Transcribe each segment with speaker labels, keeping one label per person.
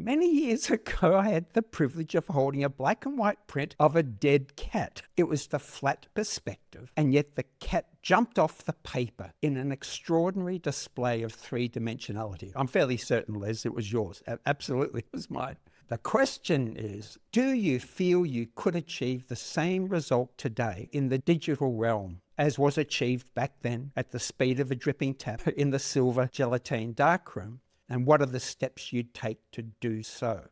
Speaker 1: Many years ago, I had the privilege of holding a black and white print of a dead cat. It was the flat perspective, and yet the cat jumped off the paper in an extraordinary display of three-dimensionality. I'm fairly certain, Les, it was yours. Absolutely, it was mine. The question is, do you feel you could achieve the same result today in the digital realm as was achieved back then at the speed of a dripping tap in the silver gelatine darkroom? And what are the steps you'd take to do so?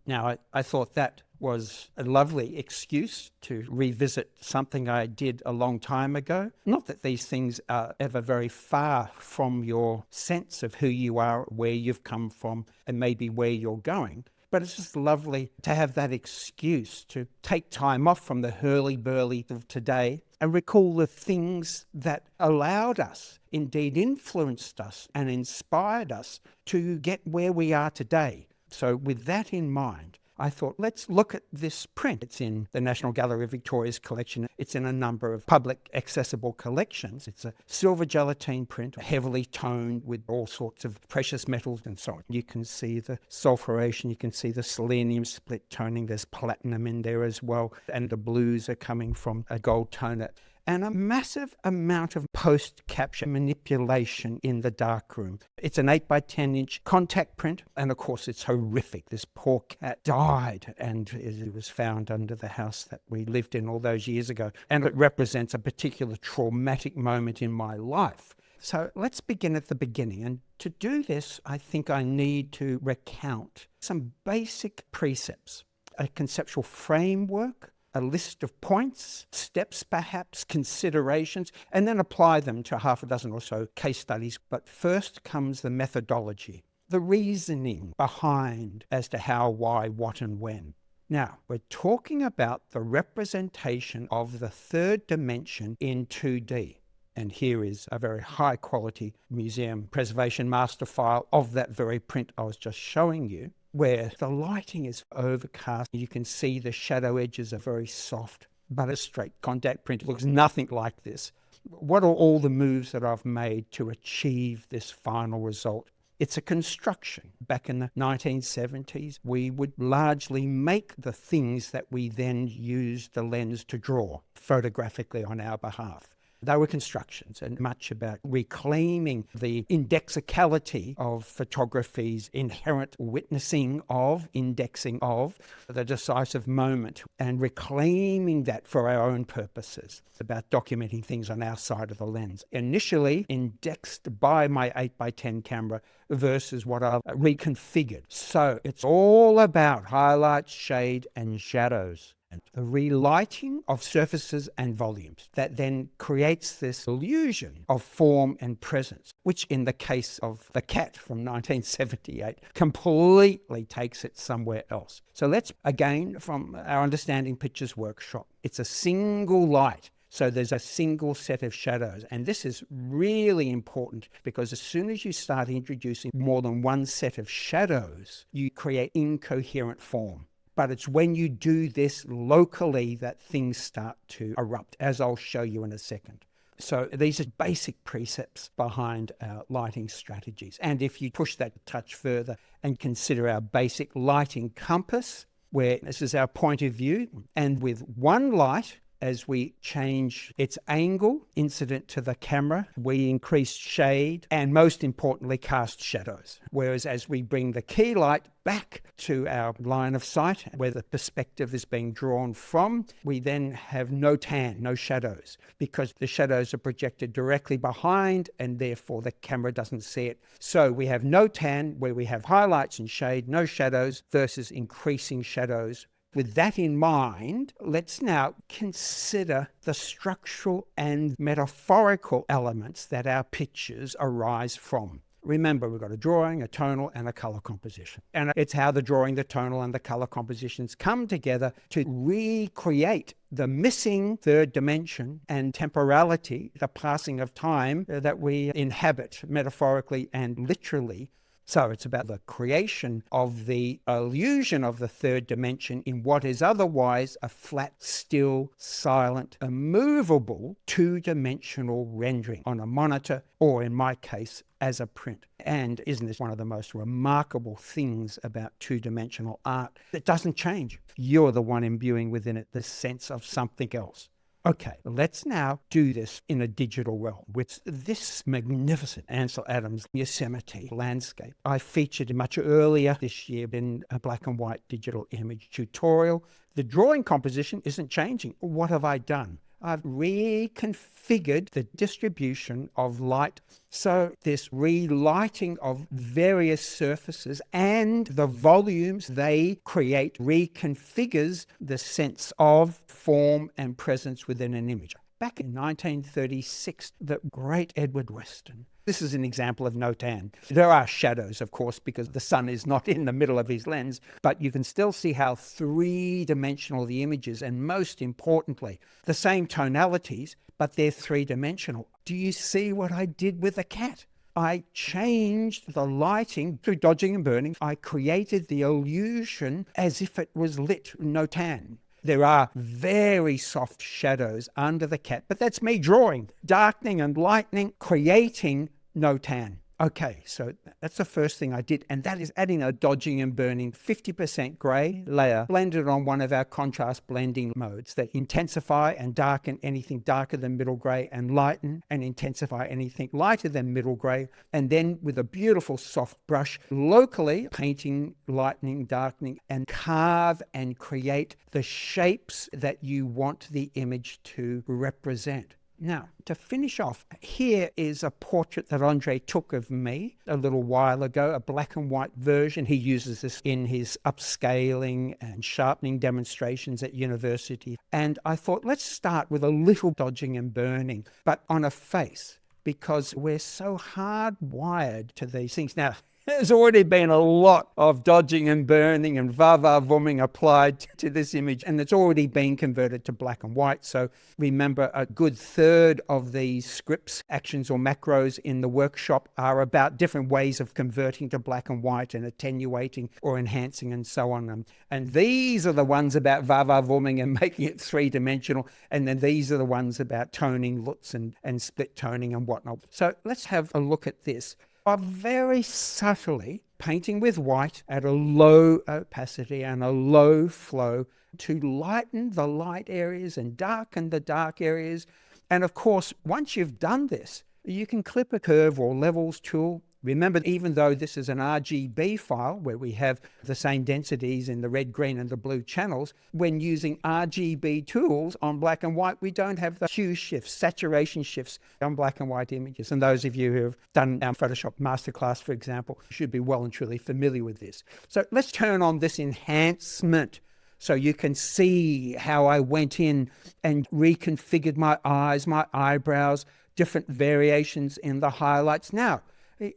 Speaker 1: Now, I thought that was a lovely excuse to revisit something I did a long time ago. Not that these things are ever very far from your sense of who you are, where you've come from, and maybe where you're going. But it's just lovely to have that excuse to take time off from the hurly-burly of today and recall the things that allowed us, indeed influenced us and inspired us to get where we are today. So with that in mind, I thought, let's look at this print. It's in the National Gallery of Victoria's collection. It's in a number of public accessible collections. It's a silver gelatine print, heavily toned with all sorts of precious metals and so on. You can see the sulfuration, you can see the selenium split toning. There's platinum in there as well. And the blues are coming from a gold toner. And a massive amount of post-capture manipulation in the darkroom. It's an 8x10-inch contact print, and of course it's horrific. This poor cat died, and it was found under the house that we lived in all those years ago. And it represents a particular traumatic moment in my life. So let's begin at the beginning. And to do this, I think I need to recount some basic precepts, a conceptual framework, a list of points, steps perhaps, considerations, and then apply them to half a dozen or so case studies. But first comes the methodology, the reasoning behind as to how, why, what, and when. Now, we're talking about the representation of the third dimension in 2D. And here is a very high quality museum preservation master file of that very print I was just showing you, where the lighting is overcast. You can see the shadow edges are very soft, but a straight contact print looks nothing like this. What are all the moves that I've made to achieve this final result? It's a construction. Back in the 1970s, we would largely make the things that we then used the lens to draw photographically on our behalf. They were constructions, and much about reclaiming the indexicality of photography's inherent witnessing of, indexing of the decisive moment, and reclaiming that for our own purposes. It's about documenting things on our side of the lens. Initially indexed by my 8x10 camera versus what I've reconfigured. So it's all about highlights, shade, and shadows. The relighting of surfaces and volumes that then creates this illusion of form and presence, which in the case of the cat from 1978 completely takes it somewhere else. So let's, again, from our Understanding Pictures workshop, it's a single light. So there's a single set of shadows. And this is really important because as soon as you start introducing more than one set of shadows, you create incoherent form. But it's when you do this locally that things start to erupt, as I'll show you in a second. So these are basic precepts behind our lighting strategies. And if you push that a touch further and consider our basic lighting compass, where this is our point of view, and with one light, as we change its angle incident to the camera, we increase shade and most importantly cast shadows. Whereas as we bring the key light back to our line of sight where the perspective is being drawn from, we then have no tan, no shadows, because the shadows are projected directly behind and therefore the camera doesn't see it. So we have no tan where we have highlights and shade, no shadows versus increasing shadows. With that in mind, let's now consider the structural and metaphorical elements that our pictures arise from. Remember, we've got a drawing, a tonal, and a color composition. And it's how the drawing, the tonal, and the color compositions come together to recreate the missing third dimension and temporality, the passing of time that we inhabit metaphorically and literally So it's about the creation of the illusion of the third dimension in what is otherwise a flat, still, silent, immovable two-dimensional rendering on a monitor, or in my case, as a print. And isn't this one of the most remarkable things about two-dimensional art? It doesn't change. You're the one imbuing within it the sense of something else. Okay, let's now do this in a digital realm with this magnificent Ansel Adams Yosemite landscape. I featured much earlier this year in a black and white digital image tutorial. The drawing composition isn't changing. What have I done? I've reconfigured the distribution of light. So this relighting of various surfaces and the volumes they create reconfigures the sense of form and presence within an image. Back in 1936, the great Edward Weston. This is an example of Notan. There are shadows, of course, because the sun is not in the middle of his lens, but you can still see how three-dimensional the image is, and most importantly, the same tonalities, but they're three-dimensional. Do you see what I did with the cat? I changed the lighting through dodging and burning. I created the illusion as if it was lit Notan. There are very soft shadows under the cat, but that's me drawing, darkening and lightening, creating Notan. Okay, so that's the first thing I did, and that is adding a dodging and burning 50% grey layer blended on one of our contrast blending modes that intensify and darken anything darker than middle grey and lighten and intensify anything lighter than middle grey, and then with a beautiful soft brush locally painting, lightening, darkening, and carve and create the shapes that you want the image to represent. Now, to finish off, here is a portrait that Andre took of me a little while ago, a black and white version. He uses this in his upscaling and sharpening demonstrations at university. And I thought, let's start with a little dodging and burning, but on a face, because we're so hardwired to these things. Now, there's already been a lot of dodging and burning and va-va-vooming applied to this image, and it's already been converted to black and white. So remember, a good third of these scripts, actions or macros in the workshop are about different ways of converting to black and white and attenuating or enhancing and so on. And these are the ones about va-va-vooming and making it three-dimensional, and then these are the ones about toning, LUTs and split toning and whatnot. So let's have a look at this. Are very subtly painting with white at a low opacity and a low flow to lighten the light areas and darken the dark areas. And of course, once you've done this, you can clip a curve or levels tool. Remember, even though this is an RGB file where we have the same densities in the red, green, and the blue channels, when using RGB tools on black and white, we don't have the hue shifts, saturation shifts on black and white images. And those of you who have done our Photoshop masterclass, for example, should be well and truly familiar with this. So let's turn on this enhancement so you can see how I went in and reconfigured my eyes, my eyebrows, different variations in the highlights. Now,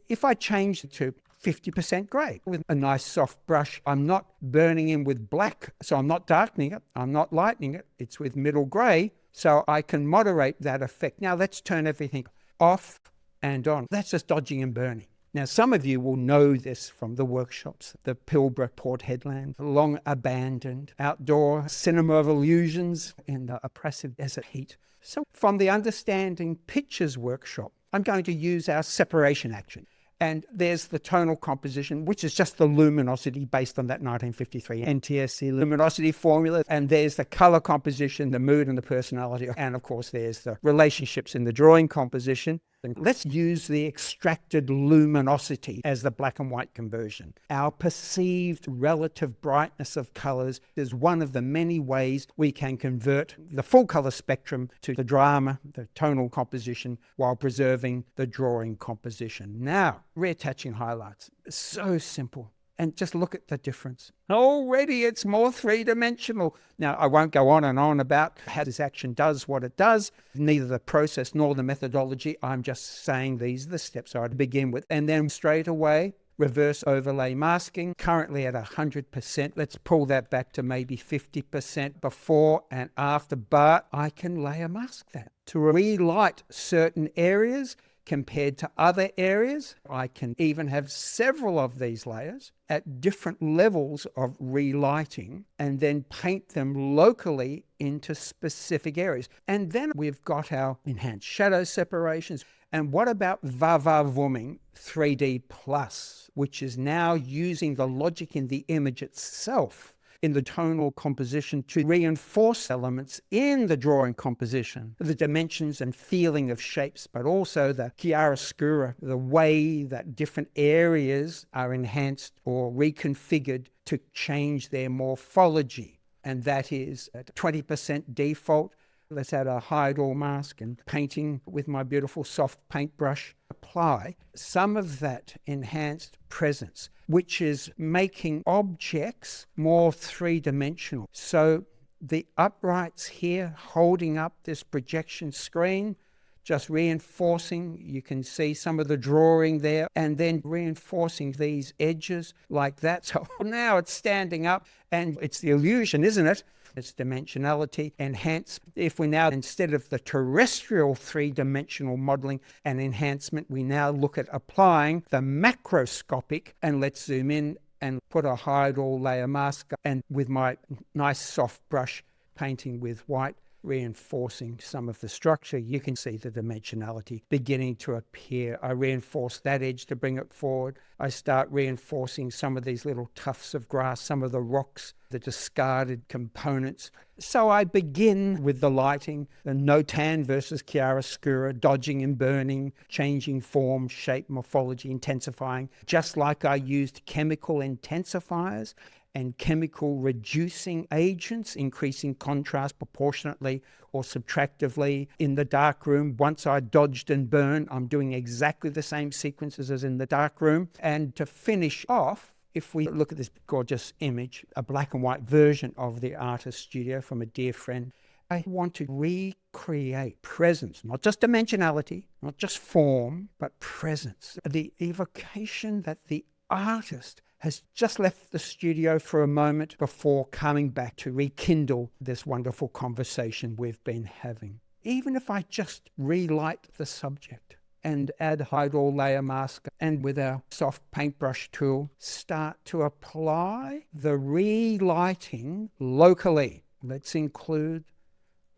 Speaker 1: if I change it to 50% grey with a nice soft brush, I'm not burning in with black, so I'm not darkening it, I'm not lightening it, it's with middle grey, so I can moderate that effect. Now let's turn everything off and on. That's just dodging and burning. Now some of you will know this from the workshops, the Pilbara Port Headland, long abandoned outdoor cinema of illusions in the oppressive desert heat. So from the Understanding Pictures workshop, I'm going to use our separation action. And there's the tonal composition, which is just the luminosity based on that 1953 NTSC luminosity formula. And there's the color composition, the mood and the personality. And of course, there's the relationships in the drawing composition. And let's use the extracted luminosity as the black and white conversion. Our perceived relative brightness of colors is one of the many ways we can convert the full color spectrum to the drama, the tonal composition, while preserving the drawing composition. Now, reattaching highlights. So simple. And just look at the difference. Already it's more three-dimensional. Now, I won't go on and on about how this action does what it does, neither the process nor the methodology. I'm just saying these are the steps I begin with. And then straight away, reverse overlay masking, currently at 100%. Let's pull that back to maybe 50% before and after, but I can layer mask that to relight certain areas, compared to other areas. I can even have several of these layers at different levels of relighting and then paint them locally into specific areas. And then we've got our enhanced shadow separations. And what about Verwahrung 3D Plus, which is now using the logic in the image itself in the tonal composition to reinforce elements in the drawing composition, the dimensions and feeling of shapes, but also the chiaroscuro, the way that different areas are enhanced or reconfigured to change their morphology. And that is at 20% default. Let's add a hide-all mask and painting with my beautiful soft paintbrush. Apply some of that enhanced presence, which is making objects more three-dimensional. So the uprights here holding up this projection screen, just reinforcing, you can see some of the drawing there, and then reinforcing these edges like that. So now it's standing up, and it's the illusion, isn't it? It's dimensionality enhanced. If we now, instead of the terrestrial three-dimensional modeling and enhancement, we now look at applying the macroscopic, and let's zoom in and put a hide-all layer mask, and with my nice soft brush painting with white, reinforcing some of the structure, you can see the dimensionality beginning to appear. I reinforce that edge to bring it forward. I start reinforcing some of these little tufts of grass, some of the rocks, the discarded components. So I begin with the lighting, the no-tan versus chiaroscuro, dodging and burning, changing form, shape, morphology, intensifying, just like I used chemical intensifiers and chemical reducing agents, increasing contrast proportionately or subtractively in the darkroom. Once I dodged and burned, I'm doing exactly the same sequences as in the darkroom. And to finish off, if we look at this gorgeous image, a black and white version of the artist studio from a dear friend, I want to recreate presence, not just dimensionality, not just form, but presence. The evocation that the artist has just left the studio for a moment before coming back to rekindle this wonderful conversation we've been having. Even if I just relight the subject and add hide-all layer mask, and with our soft paintbrush tool, start to apply the relighting locally. Let's include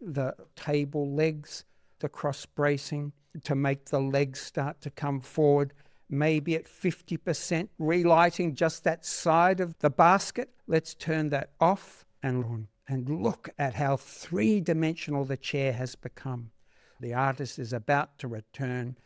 Speaker 1: the table legs, the cross bracing to make the legs start to come forward. Maybe at 50% relighting just that side of the basket. Let's turn that off and on and look at how three-dimensional the chair has become. The artist is about to return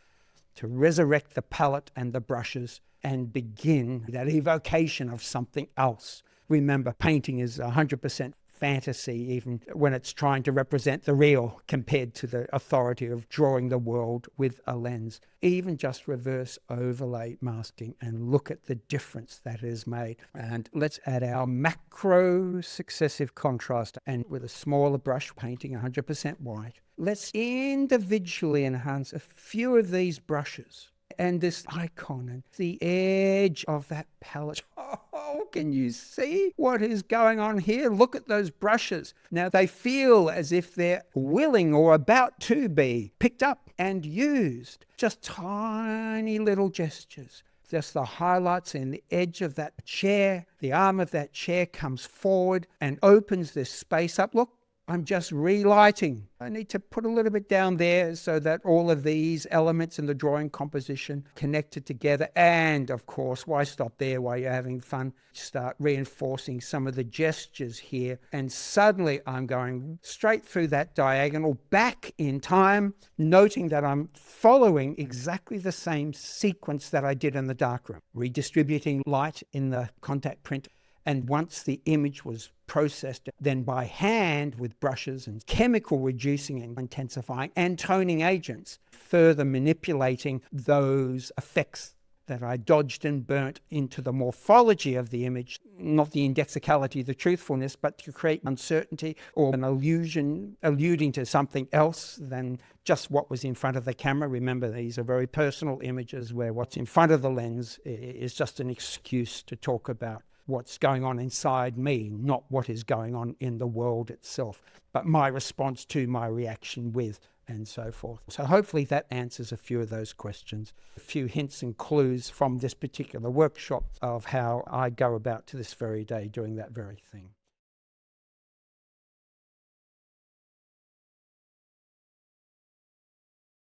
Speaker 1: to resurrect the palette and the brushes and begin that evocation of something else. Remember, painting is 100% fantasy, even when it's trying to represent the real compared to the authority of drawing the world with a lens. Even just reverse overlay masking and look at the difference that is made. And let's add our macro successive contrast, and with a smaller brush painting 100% white, let's individually enhance a few of these brushes and this icon and the edge of that palette. Oh, can you see what is going on here? Look at those brushes. Now they feel as if they're willing or about to be picked up and used. Just tiny little gestures. Just the highlights in the edge of that chair. The arm of that chair comes forward and opens this space up. Look, I'm just relighting. I need to put a little bit down there so that all of these elements in the drawing composition connected together. And of course, why stop there while you're having fun? Start reinforcing some of the gestures here. And suddenly I'm going straight through that diagonal back in time, noting that I'm following exactly the same sequence that I did in the darkroom, redistributing light in the contact print. And once the image was processed, then by hand with brushes and chemical reducing and intensifying and toning agents, further manipulating those effects that I dodged and burnt into the morphology of the image, not the indexicality, the truthfulness, but to create uncertainty or an illusion, alluding to something else than just what was in front of the camera. Remember, these are very personal images where what's in front of the lens is just an excuse to talk about what's going on inside me, not what is going on in the world itself, but my response to, my reaction with and so forth. So hopefully that answers a few of those questions, a few hints and clues from this particular workshop of how I go about to this very day doing that very thing.